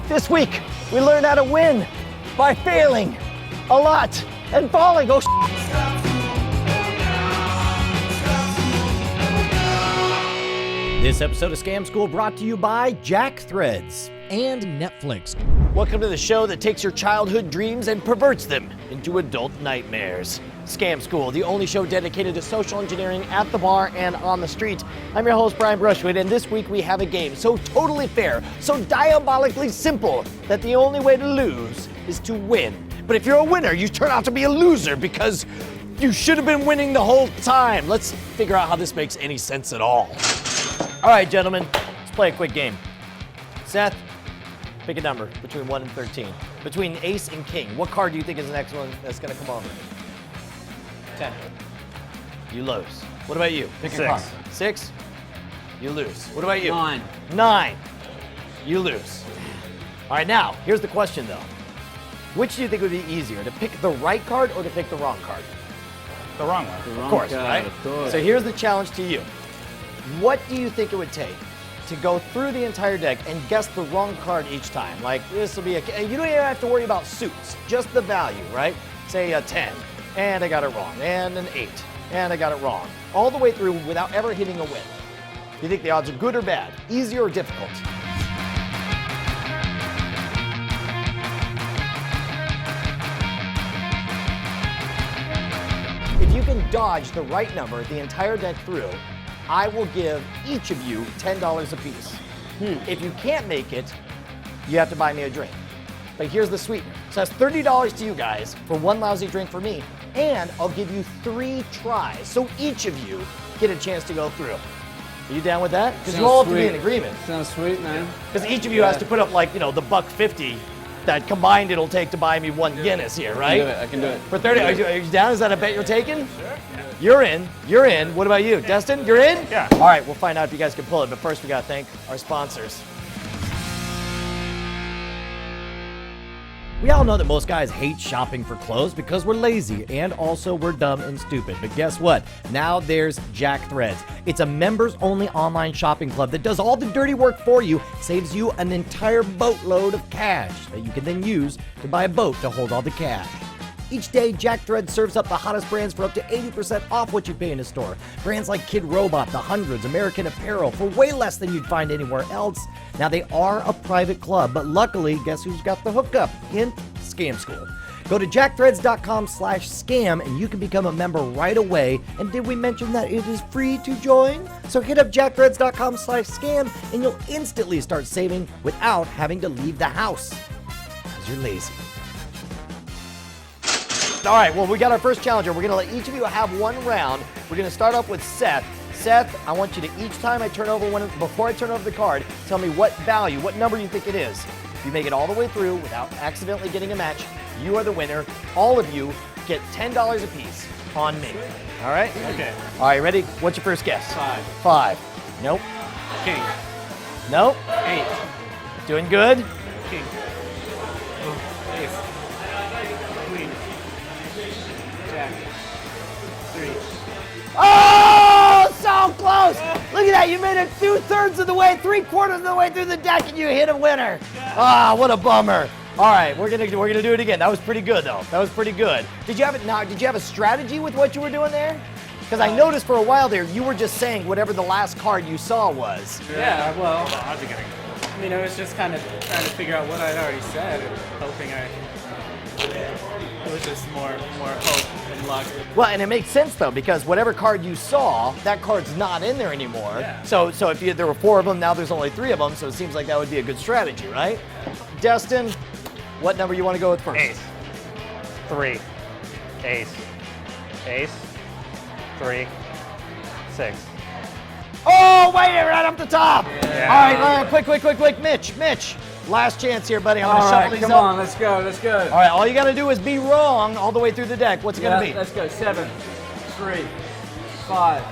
This week, we learned how to win by failing a lot and falling. Oh, This episode of Scam School brought to you by Jack Threads and Netflix. Welcome to the show that takes your childhood dreams and perverts them into adult nightmares. Scam School, the only show dedicated to social engineering at the bar and on the street. I'm your host, Brian Brushwood, and this week we have a game so totally fair, so diabolically simple, that the only way to lose is to win. But if you're a winner, you turn out to be a loser because you should have been winning the whole time. Let's figure out how this makes any sense at all. All right, gentlemen, let's play a quick game. Seth, pick a number between 1 and 13. Between ace and king, what card do you think is the next one that's going to come over? 10. You lose. What about you? Pick your card. 6. You lose. What about you? 9. 9. You lose. All right, now, here's the question, though. Which do you think would be easier, to pick the right card or to pick the wrong card? The wrong one. Of course, right? So here's the challenge to you. What do you think it would take to go through the entire deck and guess the wrong card each time? Like, this will be you don't even have to worry about suits, just the value, right? Say a 10, and I got it wrong, and an 8, and I got it wrong. All the way through without ever hitting a win. Do you think the odds are good or bad? Easy or difficult? If you can dodge the right number the entire deck through, I will give each of you $10 apiece. If you can't make it, you have to buy me a drink. But here's the sweetener. So that's $30 to you guys for one lousy drink for me, and I'll give you 3 tries, so each of you get a chance to go through. Are you down with that? Because you all have to be in agreement. Sounds sweet, man. Because each of you has to put up, like, the $1.50 that combined it'll take to buy me 1 Guinness here, right? I can do it. For 30, are you down? Is that a bet you're taking? Sure. You're in. You're in. What about you? Destin, you're in? Yeah. All right, we'll find out if you guys can pull it, but first we gotta thank our sponsors. We all know that most guys hate shopping for clothes because we're lazy and also we're dumb and stupid. But guess what? Now there's Jack Threads. It's a members-only online shopping club that does all the dirty work for you, saves you an entire boatload of cash that you can then use to buy a boat to hold all the cash. Each day, Jack Threads serves up the hottest brands for up to 80% off what you pay in a store. Brands like Kid Robot, The Hundreds, American Apparel, for way less than you'd find anywhere else. Now, they are a private club, but luckily, guess who's got the hookup? Hint, Scam School. Go to jackthreads.com/scam and you can become a member right away. And did we mention that it is free to join? So hit up jackthreads.com/scam and you'll instantly start saving without having to leave the house. Because you're lazy. All right, well, we got our first challenger. We're going to let each of you have one round. We're going to start off with Seth. Seth, I want you to, each time I turn over before I turn over the card, tell me what value, what number you think it is. If you make it all the way through without accidentally getting a match, you are the winner. All of you get $10 apiece on me. All right? Okay. All right, ready? What's your first guess? 5. 5. Nope. King. Nope. 8. Doing good? King. Ace. Queen. Jack. 3. Oh, so close! Look at that, you made it 2/3 of the way, 3/4 of the way through the deck, and you hit a winner. Ah, what a bummer. All right, we're gonna do it again. That was pretty good, though. That was pretty good. Did you have a strategy with what you were doing there? Because I noticed for a while there, you were just saying whatever the last card you saw was. Yeah, well, How's it getting? I mean, I was just kind of trying to figure out what I'd already said and hoping it was just more hope and luck. Well, and it makes sense though, because whatever card you saw, that card's not in there anymore. Yeah. So if there were 4 of them, now there's only 3 of them. So it seems like that would be a good strategy, right? Destin, what number you want to go with first? Ace. 3. Ace. Ace. 3. 6. Oh, wait, right up the top. Yeah. All right, quick, Mitch. Last chance here, buddy. I'm All gonna right, shuffle these come up. on, let's go. All right, all you gotta do is be wrong all the way through the deck. What's it gonna be? Let's go. 7, 3, 5,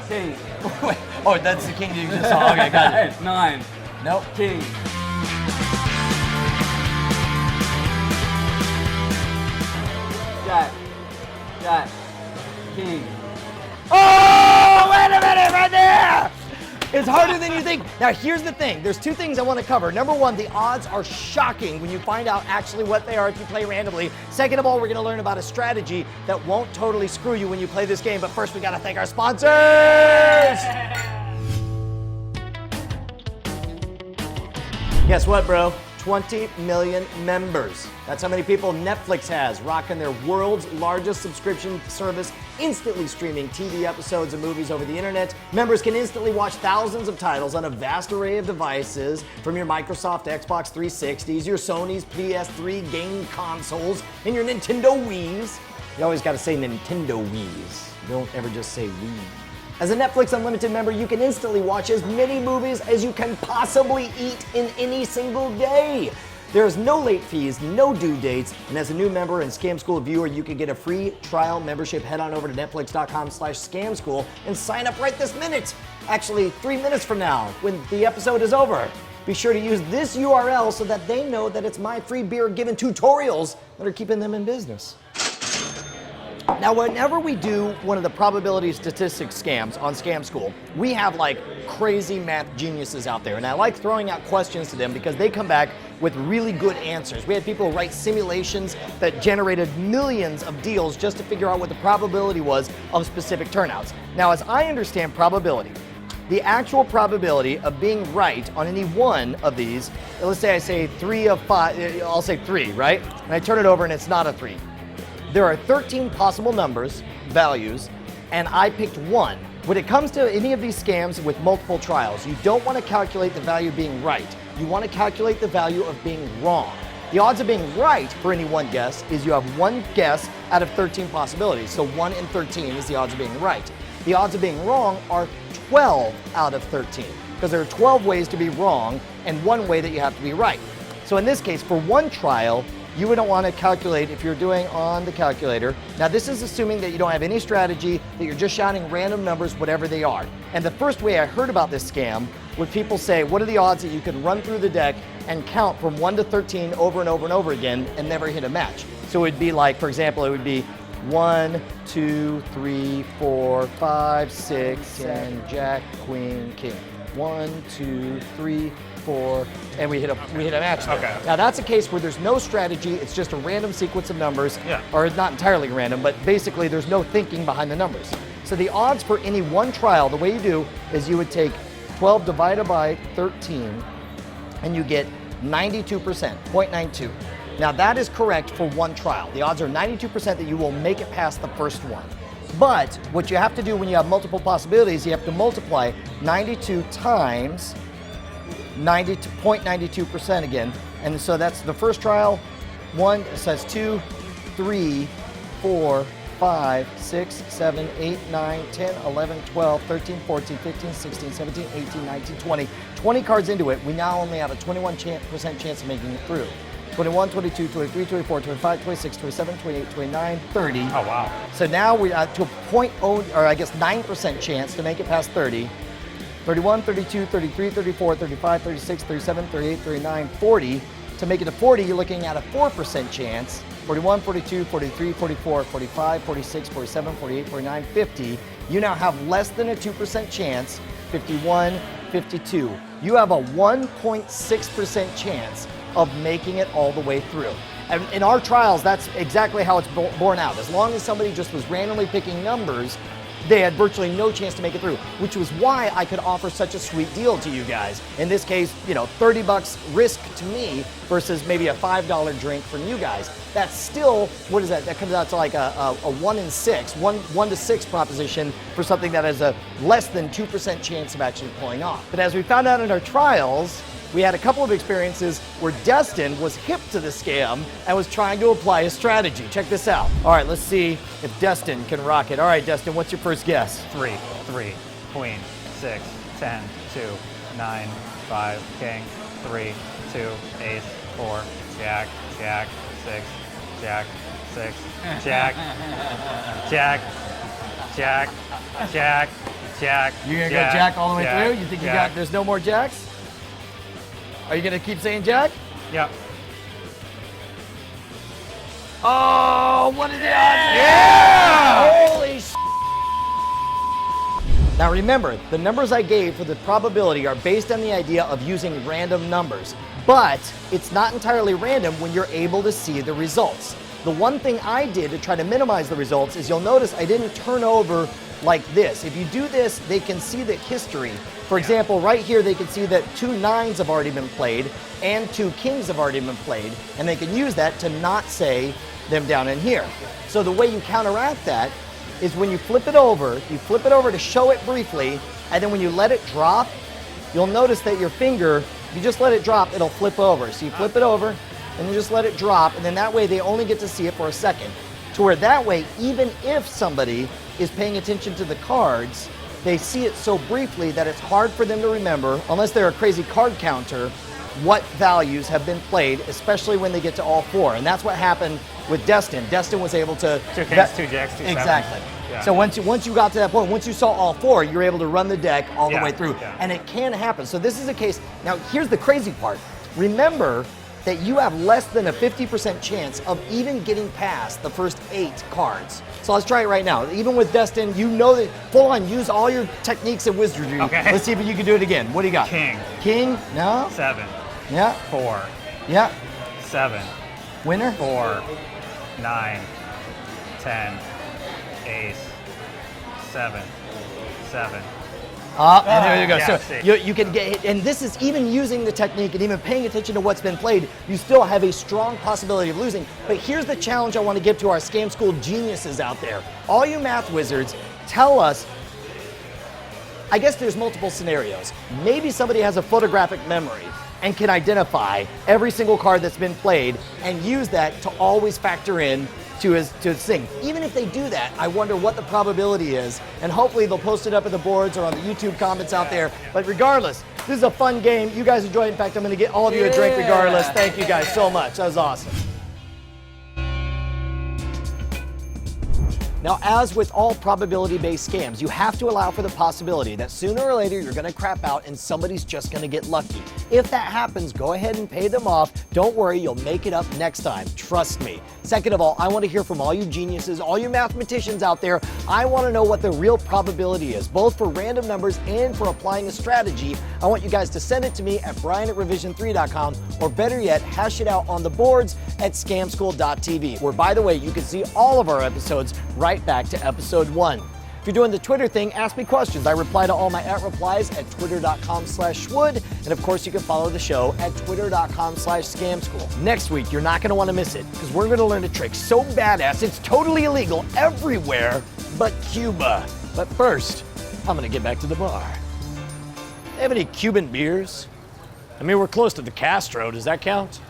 King. Wait, oh, that's the king you just saw. Okay, got it. 9. Nope. King. Jack. King. Oh, wait a minute, right there! It's harder than you think. Now, here's the thing. There's two things I want to cover. Number one, the odds are shocking when you find out actually what they are if you play randomly. Second of all, we're going to learn about a strategy that won't totally screw you when you play this game. But first, we got to thank our sponsors. Guess what, bro? 20 million members. That's how many people Netflix has, rocking their world's largest subscription service, instantly streaming TV episodes and movies over the internet. Members can instantly watch thousands of titles on a vast array of devices, from your Microsoft Xbox 360s, your Sony's PS3 game consoles, and your Nintendo Wiis. You always gotta say Nintendo Wiis. Don't ever just say Wii. As a Netflix Unlimited member, you can instantly watch as many movies as you can possibly eat in any single day. There's no late fees, no due dates, and as a new member and Scam School viewer, you can get a free trial membership. Head on over to netflix.com/scamschool and sign up right this minute. Actually, 3 minutes from now, when the episode is over. Be sure to use this URL so that they know that it's my free beer given tutorials that are keeping them in business. Now, whenever we do one of the probability statistics scams on Scam School, we have like crazy math geniuses out there, and I like throwing out questions to them because they come back with really good answers. We had people write simulations that generated millions of deals just to figure out what the probability was of specific turnouts. Now, as I understand probability, the actual probability of being right on any one of these, let's say I say 3 of 5, I'll say 3, right? And I turn it over and it's not a 3. There are 13 possible numbers, values, and I picked 1. When it comes to any of these scams with multiple trials, you don't want to calculate the value of being right. You want to calculate the value of being wrong. The odds of being right for any one guess is you have 1 guess out of 13 possibilities. So 1 in 13 is the odds of being right. The odds of being wrong are 12 out of 13, because there are 12 ways to be wrong and 1 way that you have to be right. So in this case, for 1 trial, you would want to calculate if you're doing on the calculator. Now, this is assuming that you don't have any strategy, that you're just shouting random numbers, whatever they are. And the first way I heard about this scam would people say, what are the odds that you can run through the deck and count from 1 to 13 over and over and over again and never hit a match? So it would be like, for example, it would be 1, 2, 3, 4, 5, 6, and Jack, Queen, King. 1, 2, 3, 4, and we hit a match there. Okay. Now that's a case where there's no strategy, it's just a random sequence of numbers, or not entirely random, but basically there's no thinking behind the numbers. So the odds for any one trial, the way you do is you would take 12 divided by 13, and you get 92%, 0.92. Now that is correct for 1 trial. The odds are 92% that you will make it past the first one. But what you have to do when you have multiple possibilities, you have to multiply 92 times 0.92% again. And so that's the first trial. 1, it says 2, 3, 4, 5, 6, 7, 8, 9, 10, 11, 12, 13, 14, 15, 16, 17, 18, 19, 20. 20 cards into it, we now only have a 21% chance of making it through. 21, 22, 23, 24, 25, 26, 27, 28, 29, 30. Oh, wow. So now we're to a 9% chance to make it past 30. 31, 32, 33, 34, 35, 36, 37, 38, 39, 40. To make it to 40, you're looking at a 4% chance. 41, 42, 43, 44, 45, 46, 47, 48, 49, 50. You now have less than a 2% chance. 51, 52. You have a 1.6% chance of making it all the way through. And in our trials, that's exactly how it's borne out. As long as somebody just was randomly picking numbers, they had virtually no chance to make it through, which was why I could offer such a sweet deal to you guys. In this case, $30 risk to me versus maybe a $5 drink from you guys. That's still, what is that? That comes out to like a 1 in 6, 1 to 6 proposition for something that has a less than 2% chance of actually pulling off. But as we found out in our trials, we had a couple of experiences where Destin was hip to the scam and was trying to apply a strategy. Check this out. All right, let's see if Destin can rock it. All right, Destin, what's your first guess? 3, Queen, 6, 10, 2, 9, 5, King, 3, 2, Ace, 4, Jack, 6, Jack, 6, Jack, Jack. You're gonna go Jack all the way through? You think there's no more Jacks? Are you gonna keep saying Jack? Yep. Oh, what are the odds? Yeah! Holy Now remember, the numbers I gave for the probability are based on the idea of using random numbers, but it's not entirely random when you're able to see the results. The one thing I did to try to minimize the results is you'll notice I didn't turn over like this. If you do this, they can see the history. For example, right here they can see that 2 9s have already been played and 2 kings have already been played, and they can use that to not say them down in here. So the way you counteract that is when you flip it over to show it briefly, and then when you let it drop, you'll notice that your finger, if you just let it drop, it'll flip over. So you flip it over, and you just let it drop, and then that way they only get to see it for a second. To where that way, even if somebody is paying attention to the cards, they see it so briefly that it's hard for them to remember, unless they're a crazy card counter, what values have been played, especially when they get to all 4. And that's what happened with Destin. Destin was able to... 2 kings, 2 jacks, 2 sevens. Exactly. Yeah. So once you got to that point, once you saw all 4, you're able to run the deck all the way through. Yeah. And it can happen. So this is a case... Now, here's the crazy part. Remember that you have less than a 50% chance of even getting past the first 8 cards. So let's try it right now. Even with Destin, you know that, full on, use all your techniques of wizardry. Okay. Let's see if you can do it again. What do you got? King. King? No? 7. Yeah. 4. Yeah. 7. Winner? 4. 9. 10. Ace. 7. 7. And there you go. Yeah, so see. you can get, and this is even using the technique and even paying attention to what's been played, you still have a strong possibility of losing. But here's the challenge I want to give to our Scam School geniuses out there. All you math wizards, tell us, I guess there's multiple scenarios. Maybe somebody has a photographic memory and can identify every single card that's been played and use that to always factor in to his thing. Even if they do that, I wonder what the probability is, and hopefully they'll post it up at the boards or on the YouTube comments out there. But regardless, this is a fun game. You guys enjoy it. In fact, I'm going to get all of you a drink regardless. Thank you guys so much. That was awesome. Now, as with all probability-based scams, you have to allow for the possibility that sooner or later you're gonna crap out and somebody's just gonna get lucky. If that happens, go ahead and pay them off. Don't worry, you'll make it up next time. Trust me. Second of all, I want to hear from all you geniuses, all you mathematicians out there. I want to know what the real probability is, both for random numbers and for applying a strategy. I want you guys to send it to me at brian@revision3.com, or better yet, hash it out on the boards at scamschool.tv, where, by the way, you can see all of our episodes right back to episode 1. If you're doing the Twitter thing, ask me questions. I reply to all my @replies at twitter.com/schwood. And of course, you can follow the show at twitter.com/scamschool. Next week, you're not going to want to miss it, because we're going to learn a trick so badass it's totally illegal everywhere but Cuba. But first, I'm going to get back to the bar. Have any Cuban beers? I mean, we're close to the Castro. Does that count?